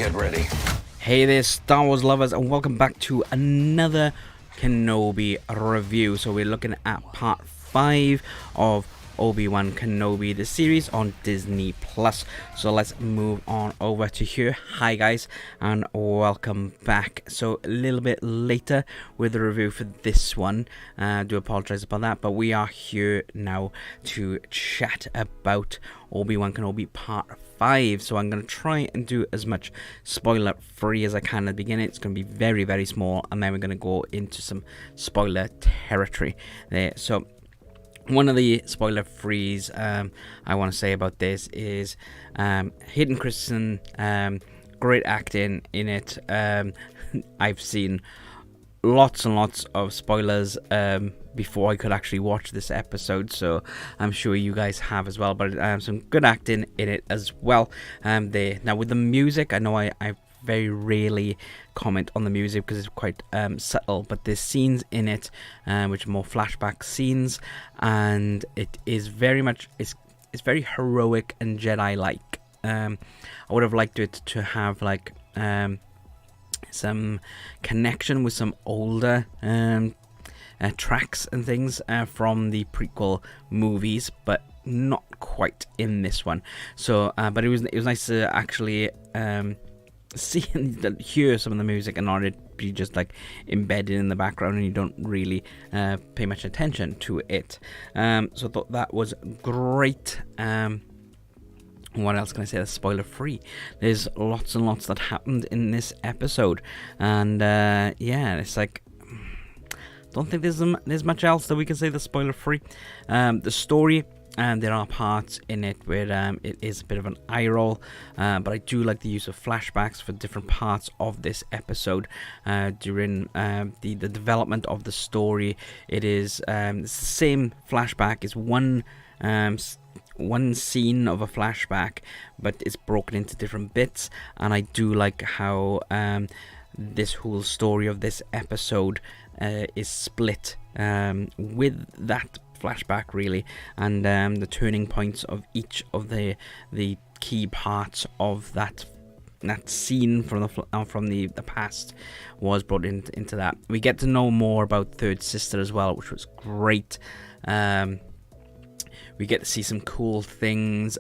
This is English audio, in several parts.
Get ready. Hey there, Star Wars lovers, and welcome back to another Kenobi review. So we're looking at part 5 of Obi-Wan Kenobi, the series on Disney Plus. So let's move on over to here. Hi guys, and welcome back. So a little bit later with the review for this one. Do apologize about that, but we are here now to chat about Obi-Wan Kenobi part 5. So I'm going to try and do as much spoiler free as I can at the beginning. It's going to be very, very small, and then we're going to go into some spoiler territory there. So one of the spoiler frees I want to say about this is Hayden Christensen, great acting in it. I've seen lots and lots of spoilers before I could actually watch this episode, so I'm sure you guys have as well, but some good acting in it as well. There now with the music, I know I very rarely comment on the music because it's quite subtle, but there's scenes in it which are more flashback scenes, and it is very much it's very heroic and Jedi like. I would have liked it to have like some connection with some older tracks and things from the prequel movies, but not quite in this one. So but it was nice to actually see and hear some of the music and not it be just like embedded in the background and you don't really pay much attention to it. So I thought that was great. What else can I say that's spoiler free? There's lots and lots that happened in this episode, and yeah, it's like don't think there's much else that we can say that's spoiler free. The story, and there are parts in it where it is a bit of an eye roll, but I do like the use of flashbacks for different parts of this episode during the development of the story. It is it's the same flashback. It's one scene of a flashback, but it's broken into different bits, and I do like how this whole story of this episode is split with that flashback really, and the turning points of each of the key parts of that scene from the past was brought into that. We get to know more about Third Sister as well, which was great. We get to see some cool things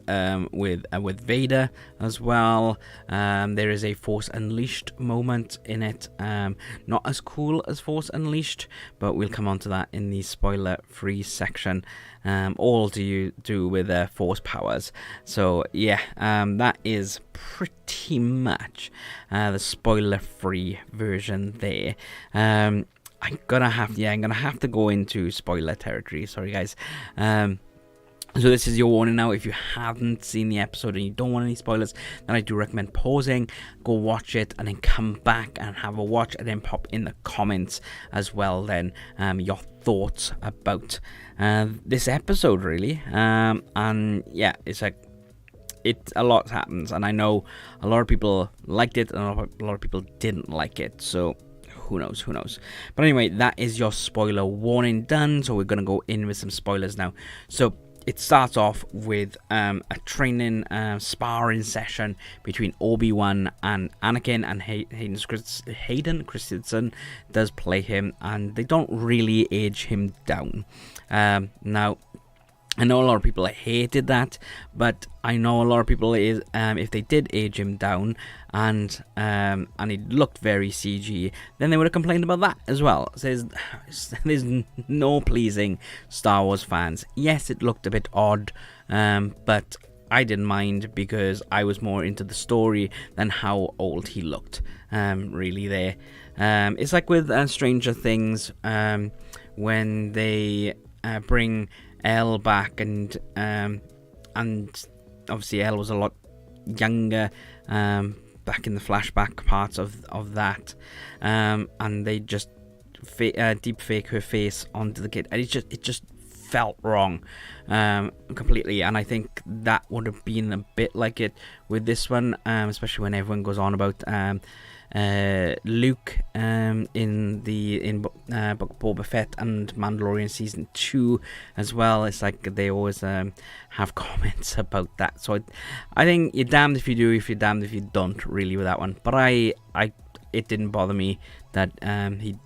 with Vader as well. There is a Force Unleashed moment in it. Not as cool as Force Unleashed, but we'll come on to that in the spoiler-free section. All to do with Force powers. So yeah, that is pretty much the spoiler-free version there. I'm gonna have to go into spoiler territory. Sorry guys. So this is your warning now. If you haven't seen the episode and you don't want any spoilers, then I do recommend pausing, go watch it, and then come back and have a watch, and then pop in the comments as well then your thoughts about this episode really. And yeah, it's like a lot happens, and I know a lot of people liked it and a lot of people didn't like it, so who knows. But anyway, that is your spoiler warning done. So we're gonna go in with some spoilers now. So it starts off with a training sparring session between Obi-Wan and Anakin, and Hayden Christensen does play him, and they don't really age him down. Now, I know a lot of people hated that, but I know a lot of people is if they did age him down and he looked very CG, then they would have complained about that as well. So there's no pleasing Star Wars fans. Yes, it looked a bit odd, but I didn't mind because I was more into the story than how old he looked. Really, there. It's like with Stranger Things when they bring Elle back, and obviously Elle was a lot younger back in the flashback parts of that, and they just deep fake her face onto the kid, and it just felt wrong completely, and I think that would have been a bit like it with this one, especially when everyone goes on about Luke in Book of Boba Fett and Mandalorian season 2 as well. It's like they always have comments about that, so I think you're damned if you do, if you're damned if you don't, really, with that one. But it didn't bother me that he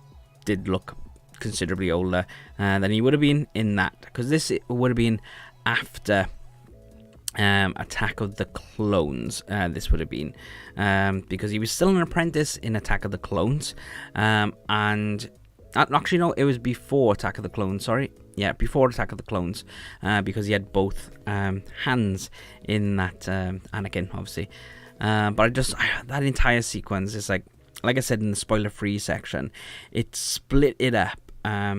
did look considerably older than he would have been in that, because this would have been after Attack of the Clones. This would have been because he was still an apprentice in Attack of the Clones, and actually no, it was before Attack of the Clones. Sorry, yeah, before Attack of the Clones, because he had both hands in that Anakin, obviously. But that entire sequence is like I said in the spoiler-free section, it split it up.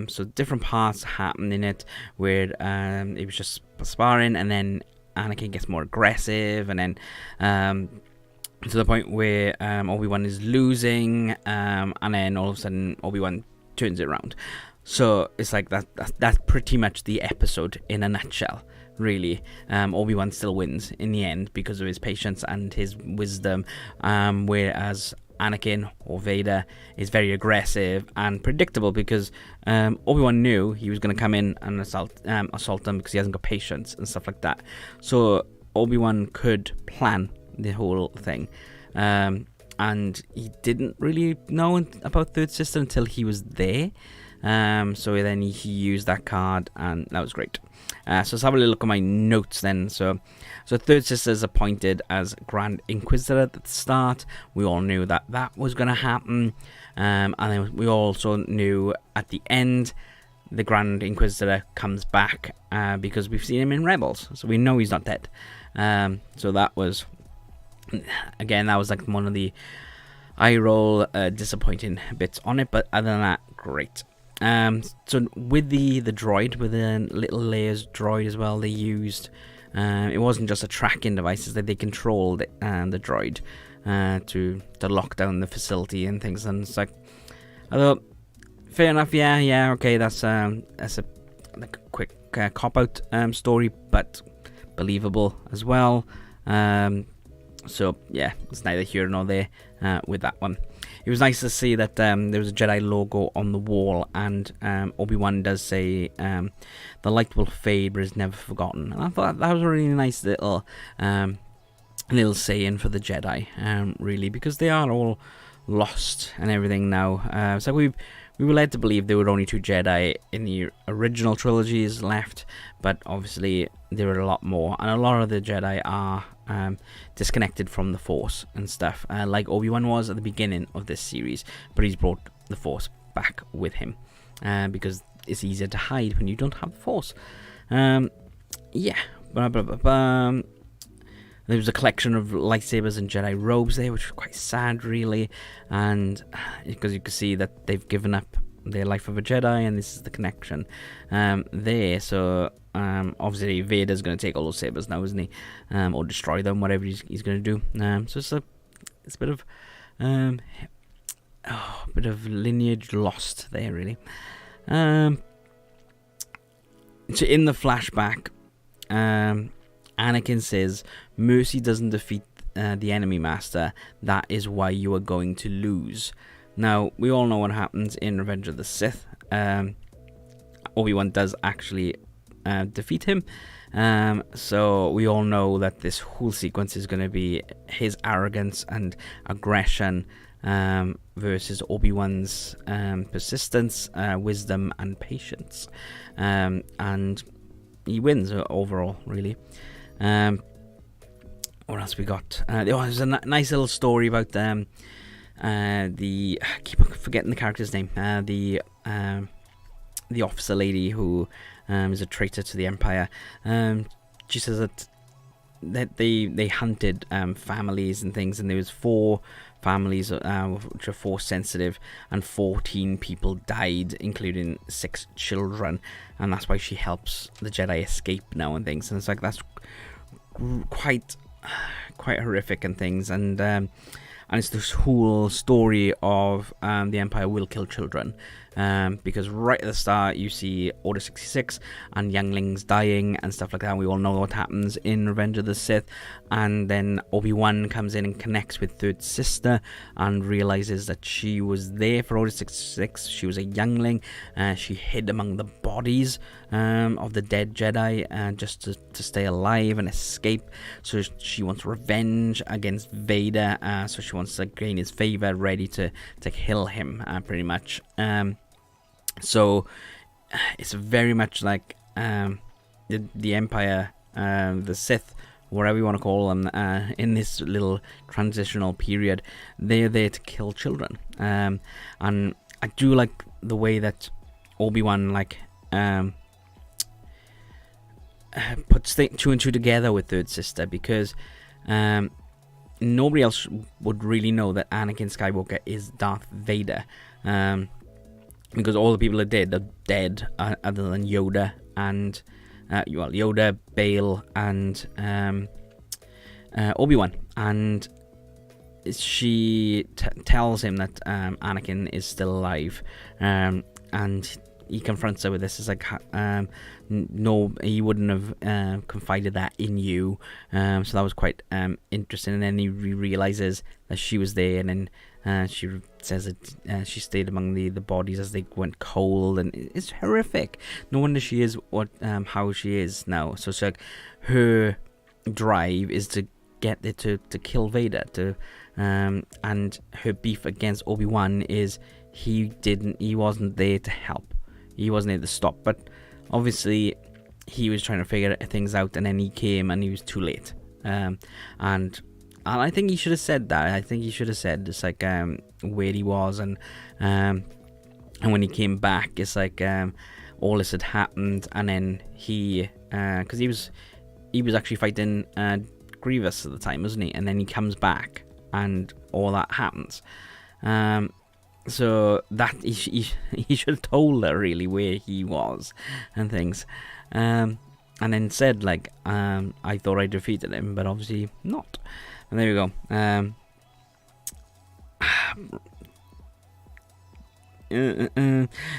So different parts happen in it where it was just sparring, and then Anakin gets more aggressive, and then to the point where Obi-Wan is losing, and then all of a sudden Obi-Wan turns it around. So it's like that's pretty much the episode in a nutshell, really. Obi-Wan still wins in the end because of his patience and his wisdom, whereas Anakin or Vader is very aggressive and predictable, because Obi-Wan knew he was going to come in and assault them because he hasn't got patience and stuff like that. So Obi-Wan could plan the whole thing, and he didn't really know about Third Sister until he was there. So then he used that card, and that was great. So let's have a little look at my notes then. So Third Sister is appointed as Grand Inquisitor at the start. We all knew that was going to happen. And then we also knew at the end the Grand Inquisitor comes back because we've seen him in Rebels. So we know he's not dead. So that was, again, that was like one of the eye roll disappointing bits on it. But other than that, great. So with the droid, with the little layers droid as well, they used it wasn't just a tracking device, that they controlled the droid to lock down the facility and things. And it's like, I thought, fair enough, yeah, okay, that's a quick cop out story, but believable as well. So yeah, it's neither here nor there with that one. It was nice to see that there was a Jedi logo on the wall, and Obi-Wan does say, "The light will fade, but is never forgotten." And I thought that was a really nice little saying for the Jedi, really, because they are all lost and everything now. So we were led to believe there were only 2 Jedi in the original trilogies left, but obviously there were a lot more, and a lot of the Jedi are disconnected from the Force and stuff, like Obi-Wan was at the beginning of this series, but he's brought the Force back with him because it's easier to hide when you don't have the Force. Yeah. There was a collection of lightsabers and Jedi robes there, which was quite sad, really, and because you could see that they've given up their life of a Jedi, and this is the connection there. So obviously Vader's going to take all those sabers now, isn't he? Or destroy them, whatever he's going to do. So it's a bit of lineage lost there, really. So in the flashback, Anakin says, "Mercy doesn't defeat the enemy, Master. That is why you are going to lose." Now, we all know what happens in Revenge of the Sith. Obi-Wan does actually defeat him. So we all know that this whole sequence is going to be his arrogance and aggression versus Obi-Wan's persistence, wisdom, and patience. And he wins overall, really. What else we got? There's a nice little story about I keep forgetting the character's name. The officer lady who is a traitor to the Empire. She says that they hunted families and things, and there was 4 families which are Force sensitive, and 14 people died, including 6 children, and that's why she helps the Jedi escape now and things. And it's like, that's quite horrific and things, and it's this whole story of the Empire will kill children, because right at the start you see Order 66 and younglings dying and stuff like that. We all know what happens in Revenge of the Sith, and then Obi-Wan comes in and connects with Third Sister and realizes that she was there for Order 66. She was a youngling. She hid among the bodies of the dead Jedi just to stay alive and escape. So she wants revenge against Vader, so she wants to gain his favor, ready to kill him, pretty much. So it's very much like the Empire, the Sith, whatever you want to call them, in this little transitional period, they're there to kill children. And I do like the way that Obi-Wan puts two and two together with Third Sister, because nobody else would really know that Anakin Skywalker is Darth Vader, because all the people that did are dead, other than Yoda and Yoda, Bail, and Obi-Wan. And she tells him that Anakin is still alive, and he confronts her with this. It's like, no, he wouldn't have confided that in you. So that was quite interesting. And then he realizes that she was there, and then she says that she stayed among the bodies as they went cold, and it's horrific. No wonder she is how she is now. So it's like her drive is to get there to kill Vader, and her beef against Obi-Wan is he wasn't there to help. He wasn't there to stop, but obviously he was trying to figure things out, and then he came and he was too late. And I think he should have said that. I think he should have said just like where he was, and when he came back, it's like all this had happened, and then he, because he was actually fighting Grievous at the time, wasn't he? And then he comes back, and all that happens. So that he should have told her really where he was and things, and then said like, I thought I defeated him, but obviously not. And there we go.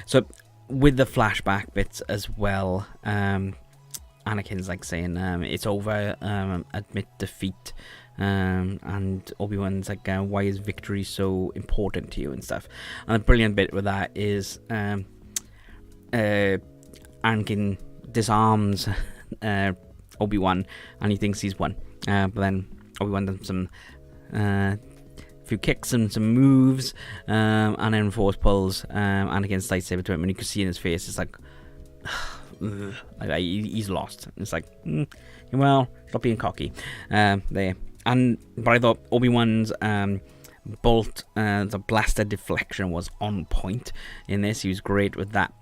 So with the flashback bits as well, Anakin's like saying, it's over, admit defeat. And Obi-Wan's like, why is victory so important to you and stuff. And the brilliant bit with that is Anakin disarms Obi-Wan, and he thinks he's won, but then Obi-Wan does some few kicks and some moves, and then Force pulls Anakin's lightsaber to him, and you can see in his face it's like he's lost. It's like, well, stop being cocky there. But I thought Obi-Wan's bolt, the blaster deflection was on point in this. He was great with that.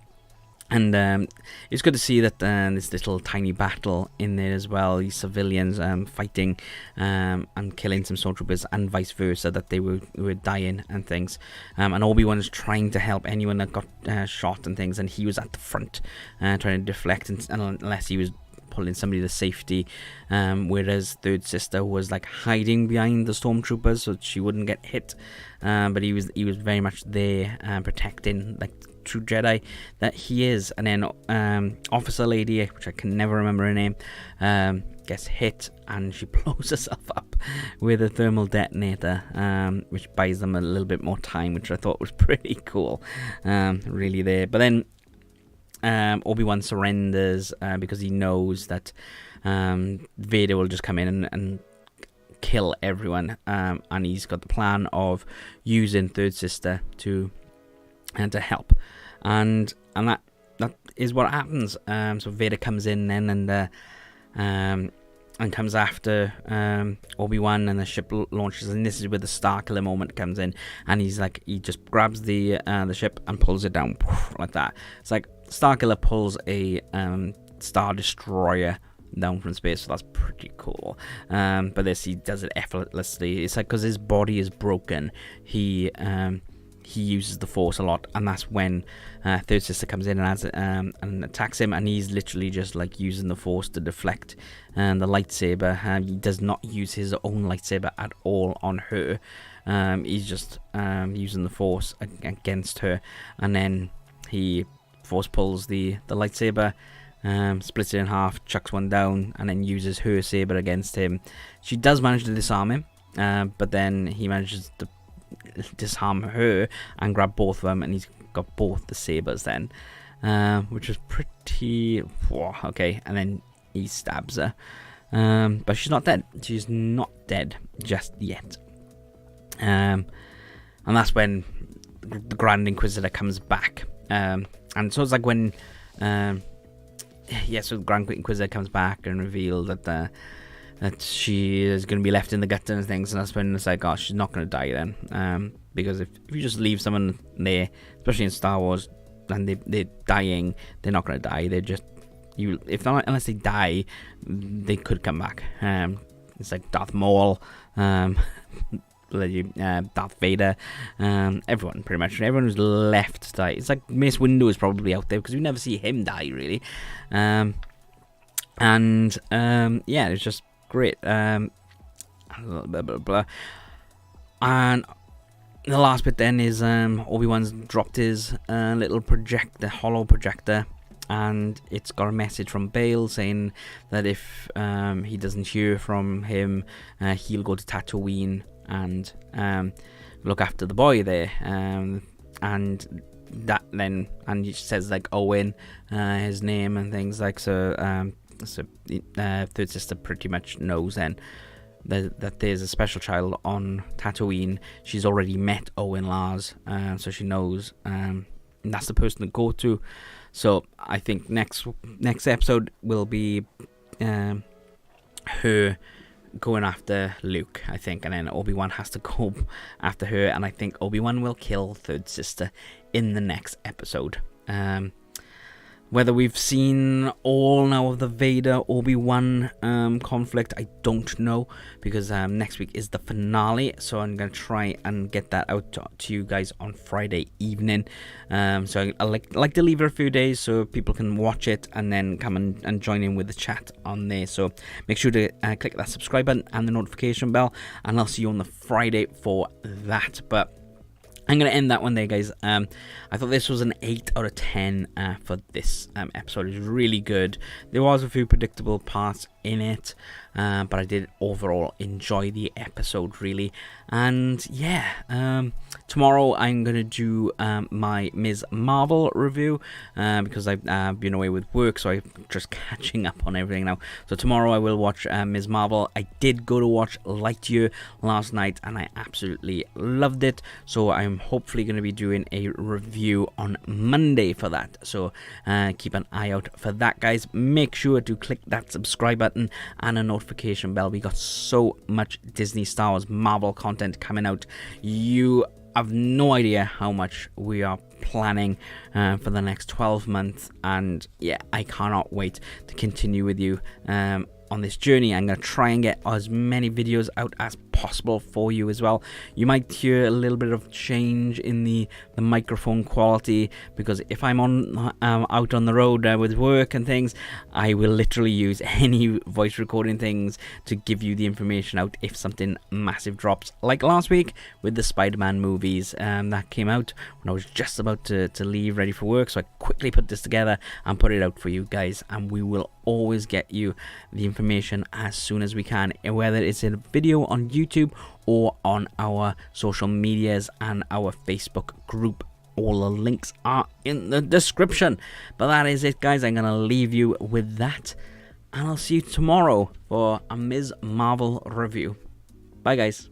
And it's good to see that this little tiny battle in there as well. These civilians fighting and killing some stormtroopers, and vice versa, that they were dying and things. And Obi-Wan's trying to help anyone that got shot and things, and he was at the front trying to deflect, and unless he was pulling somebody to safety, whereas Third Sister was like hiding behind the stormtroopers so she wouldn't get hit, but he was very much there protecting, like true Jedi that he is. And then Officer Lady, which I can never remember her name, gets hit, and she blows herself up with a thermal detonator, which buys them a little bit more time, which I thought was pretty cool, really there. But then Obi-Wan surrenders because he knows that Vader will just come in and kill everyone, and he's got the plan of using Third Sister to help, and that is what happens. So Vader comes in then and comes after Obi-Wan, and the ship launches, and this is where the Starkiller moment comes in, and he just grabs the ship and pulls it down like that. It's like Starkiller pulls a Star Destroyer down from space, so that's pretty cool. But he does it effortlessly. It's like because his body is broken, he uses the Force a lot, and that's when Third Sister comes in and attacks him, and he's literally just like using the Force to deflect the lightsaber. He does not use his own lightsaber at all on her. He's just using the Force against her, and then he force pulls the lightsaber, splits it in half, chucks one down, and then uses her saber against him. She does manage to disarm him, but then he manages to disarm her and grab both of them, and he's got both the sabers then, which is pretty okay. And then he stabs her, but she's not dead. She's not dead just yet. And that's when the Grand Inquisitor comes back. And so it's like when so the Grand Inquisitor comes back and reveals that she is going to be left in the gutter and things, and that's when it's like, oh, she's not going to die then, because if you just leave someone there, especially in Star Wars, and they're dying, they're not going to die. They're just, unless they die, they could come back. It's like Darth Maul, Darth Vader, everyone pretty much. Everyone who's left die. It's like Mace Windu is probably out there because we never see him die really. It's just great. Blah, blah, blah, blah. And the last bit then is Obi-Wan's dropped his little projector, hollow projector, and it's got a message from Bail saying that if he doesn't hear from him, he'll go to Tatooine and look after the boy there, and that then, and it says like Owen, his name and things like so. Third sister pretty much knows then that there's a special child on Tatooine. She's already met Owen Lars, so she knows that's the person to go to. So I think next episode will be her going after Luke, I think, and then Obi-Wan has to go after her, and I think Obi-Wan will kill third sister in the next episode. Whether we've seen all now of the Vader Obi-Wan conflict, I don't know, because next week is the finale, so I'm going to try and get that out to you guys on Friday evening. So I like to leave it a few days so people can watch it and then come and join in with the chat on there. So make sure to click that subscribe button and the notification bell, and I'll see you on the Friday for that. But I'm going to end that one there, guys. I thought this was an 8 out of 10 for this episode. It was really good. There was a few predictable parts in it, but I did overall enjoy the episode, really. And yeah, tomorrow I'm going to do my Ms. Marvel review, because I've been away with work, so I'm just catching up on everything now. So tomorrow I will watch Ms. Marvel. I did go to watch Lightyear last night, and I absolutely loved it. So I'm hopefully going to be doing a review on Monday for that. So keep an eye out for that, guys. Make sure to click that subscribe button and a notification bell. We got so much Disney, Star Wars, Marvel content coming out. You have no idea how much we are planning for the next 12 months, and yeah, I cannot wait to continue with you on this journey. I'm going to try and get as many videos out as possible for you as well. You might hear a little bit of change in the microphone quality, because if I'm on out on the road with work and things, I will literally use any voice recording things to give you the information out if something massive drops, like last week with the Spider-Man movies that came out when I was just about to leave ready for work. So I quickly put this together and put it out for you guys, and we will always get you the information as soon as we can, whether it's in a video on YouTube or on our social medias and our Facebook group. All the links are in the description. But that is it, guys. I'm gonna leave you with that, and I'll see you tomorrow for a Ms. Marvel review. Bye, guys.